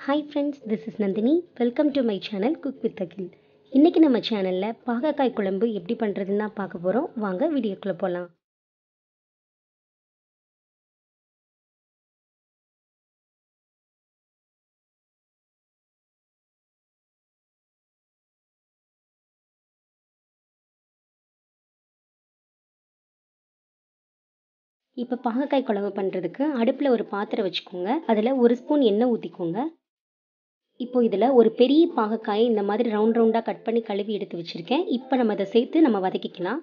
Hi friends, this is Nandini. Welcome to my channel Cook with Akhil. இன்னைக்கு நம்ம சேனல்ல பாகக்காய் குழம்பு எப்படி பண்றதுன்னு தான் பார்க்க போறோம். வாங்க வீடியோக்குள்ள போலாம். இப்போ பாகக்காய் குழம்பு பண்றதுக்கு அடுப்புல ஒரு பாத்திரம் வச்சுக்கோங்க. அதுல 1 ஸ்பூன் எண்ணெய் ஊத்திக்கோங்க. இப்போ இதுல ஒரு பெரிய பாகக்காயை இந்த மாதிரி ரவுண்ட் ரவுண்டா கட் பண்ணி கழுவி எடுத்து வச்சிருக்கேன். இப்போ நம்ம அதை சேர்த்து நம்ம வதக்கிக்கலாம்.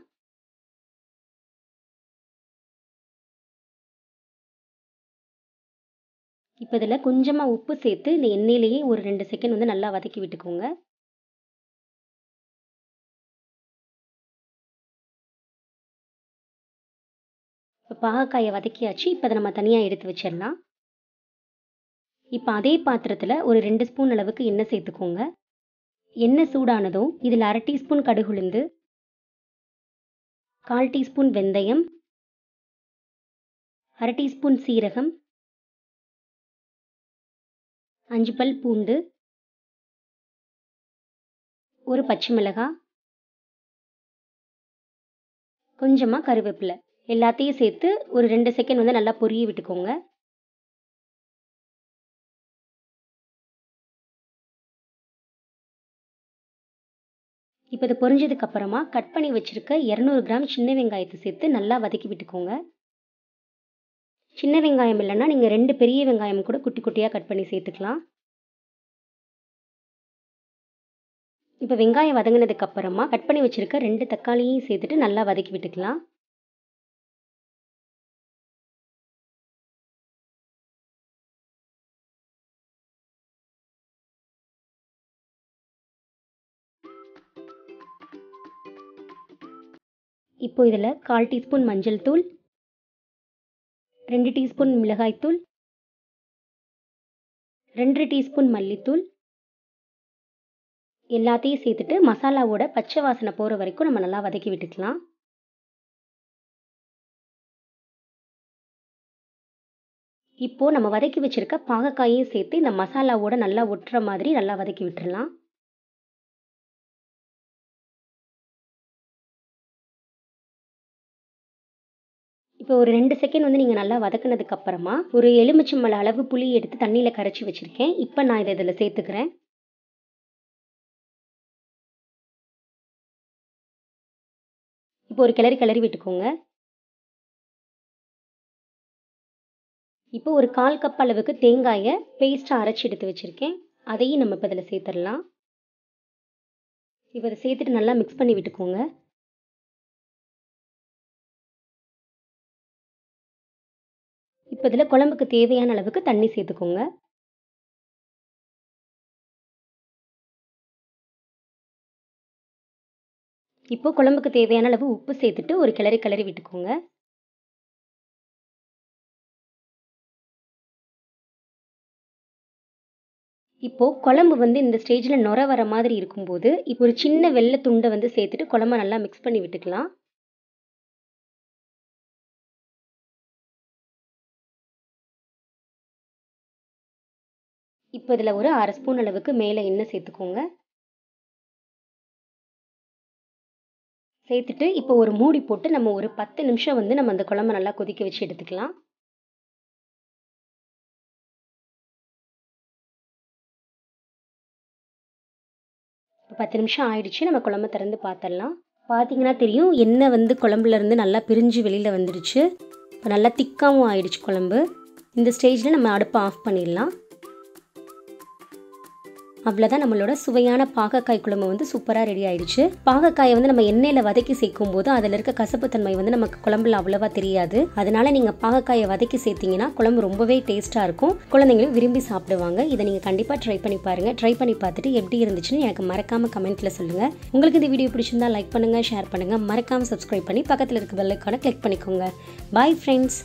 இப்போ இதில் கொஞ்சமாக உப்பு சேர்த்து இந்த எண்ணெயிலேயே ஒரு 2 செகண்ட் வந்து நல்லா வதக்கி விட்டுக்கோங்க. இப்போ பாகக்காயை வதக்கியாச்சு. இப்போ அதை நம்ம தனியாக எடுத்து வச்சிடலாம். இப்போ அதே பாத்திரத்தில் ஒரு 2 ஸ்பூன் அளவுக்கு எண்ணெய் சேர்த்துக்கோங்க. எண்ணெய் சூடானதும் இதில் 1/2 டீஸ்பூன் கடுகுளுந்து, 1/4 டீஸ்பூன் வெந்தயம், 1/2 டீஸ்பூன் சீரகம், 5 பல் பூண்டு, ஒரு பச்சை மிளகாய், கொஞ்சமாக கருவேப்பிலை எல்லாத்தையும் சேர்த்து ஒரு 2 செகண்ட் வந்து நல்லா பொரிய விட்டுக்கோங்க. இப்போ இது பொரிஞ்சதுக்கு அப்புறமா கட் பண்ணி வச்சிருக்க 200 கிராம் சின்ன வெங்காயத்தை சேர்த்து நல்லா வதக்கி விட்டுக்கோங்க. சின்ன வெங்காயம் இல்லைன்னா நீங்கள் 2 பெரிய வெங்காயம் கூட குட்டி குட்டியாக கட் பண்ணி சேர்த்துக்கலாம். இப்போ வெங்காயம் வதங்கினதுக்கு அப்புறமா கட் பண்ணி வச்சிருக்க 2 தக்காளியையும் சேர்த்துட்டு நல்லா வதக்கி விட்டுக்கலாம். இப்போ இதில் 1/4 டீஸ்பூன் மஞ்சள் தூள், 2 டீஸ்பூன் மிளகாய்த்தூள், 2 டீஸ்பூன் மல்லித்தூள் எல்லாத்தையும் சேர்த்துட்டு மசாலாவோட பச்சை வாசனை போகிற வரைக்கும் நம்ம நல்லா வதக்கி விட்டுக்கலாம். இப்போ நம்ம வதக்கி வச்சிருக்க பாகக்காயையும் சேர்த்து இந்த மசாலாவோட நல்லா ஒட்டுற மாதிரி நல்லா வதக்கி விட்டுடலாம். இப்போ ஒரு 2 செகண்ட் வந்து நீங்கள் நல்லா வதக்குனதுக்கு அப்புறமா ஒரு எலுமிச்சம்பழ அளவு புளி எடுத்து தண்ணியில் கரைச்சி வச்சுருக்கேன். இப்போ நான் இதை இதில் சேர்த்துக்கிறேன். இப்போ ஒரு கிளறி விட்டுக்கோங்க. இப்போ ஒரு 1/4 கப் அளவுக்கு தேங்காயை பேஸ்ட்டாக அரைச்சி எடுத்து வச்சுருக்கேன். அதையும் நம்ம இப்போ இதில் சேர்த்துடலாம். இப்போ இதை சேர்த்துட்டு நல்லா மிக்ஸ் பண்ணி விட்டுக்கோங்க. இப்போ இதில் குழம்புக்கு தேவையான அளவுக்கு தண்ணி சேர்த்துக்கோங்க. இப்போ குழம்புக்கு தேவையான அளவு உப்பு சேர்த்துட்டு ஒரு கிளறி விட்டுக்கோங்க. இப்போ குழம்பு வந்து இந்த ஸ்டேஜில் நுர வர மாதிரி இருக்கும்போது இப்போ ஒரு சின்ன வெள்ளை துண்டை வந்து சேர்த்துட்டு குழம்பை நல்லா மிக்ஸ் பண்ணி விட்டுக்கலாம். இப்போ இதில் ஒரு 1/2 ஸ்பூன் அளவுக்கு மேலே எண்ணெய் சேர்த்துக்கோங்க. சேர்த்துட்டு இப்போ ஒரு மூடி போட்டு நம்ம ஒரு 10 நிமிஷம் வந்து நம்ம அந்த குழம்பை நல்லா கொதிக்க வச்சு எடுத்துக்கலாம். இப்போ 10 நிமிஷம் ஆயிடுச்சு. நம்ம குழம்பு திறந்து பார்த்துடலாம். பார்த்தீங்கன்னா தெரியும், எண்ணெய் வந்து குழம்புலேருந்து நல்லா பிரிஞ்சு வெளியில் வந்துடுச்சு. இப்போ நல்லா திக்காகவும் ஆயிடுச்சு குழம்பு. இந்த ஸ்டேஜில் நம்ம அடுப்பை ஆஃப் பண்ணிடலாம். அவ்வளோதான், நம்மளோட சுவையான பாகக்காய் குழம்பு வந்து சூப்பராக ரெடி ஆயிடுச்சு. பாகக்காயை வந்து நம்ம எண்ணெயில் வதக்கி சேர்க்கும் போது அதில் இருக்க கசப்புத்தன்மை வந்து நமக்கு குழம்புல அவ்வளோவா தெரியாது. அதனால நீங்கள் பாகக்காயை வதக்கி சேர்த்தீங்கன்னா குழம்பு ரொம்பவே டேஸ்ட்டாக இருக்கும். குழந்தைங்களும் விரும்பி சாப்பிடுவாங்க. இதை நீங்கள் கண்டிப்பாக ட்ரை பண்ணி பாருங்கள். ட்ரை பண்ணி பார்த்துட்டு எப்படி இருந்துச்சுன்னு எனக்கு மறக்காமல் கமெண்ட்டில் சொல்லுங்கள். உங்களுக்கு இந்த வீடியோ பிடிச்சிருந்தா லைக் பண்ணுங்கள், ஷேர் பண்ணுங்கள், மறக்காமல் சப்ஸ்கிரைப் பண்ணி பக்கத்தில் இருக்க பெல் ஐகானை கிளிக் பண்ணிக்கோங்க. Bye friends.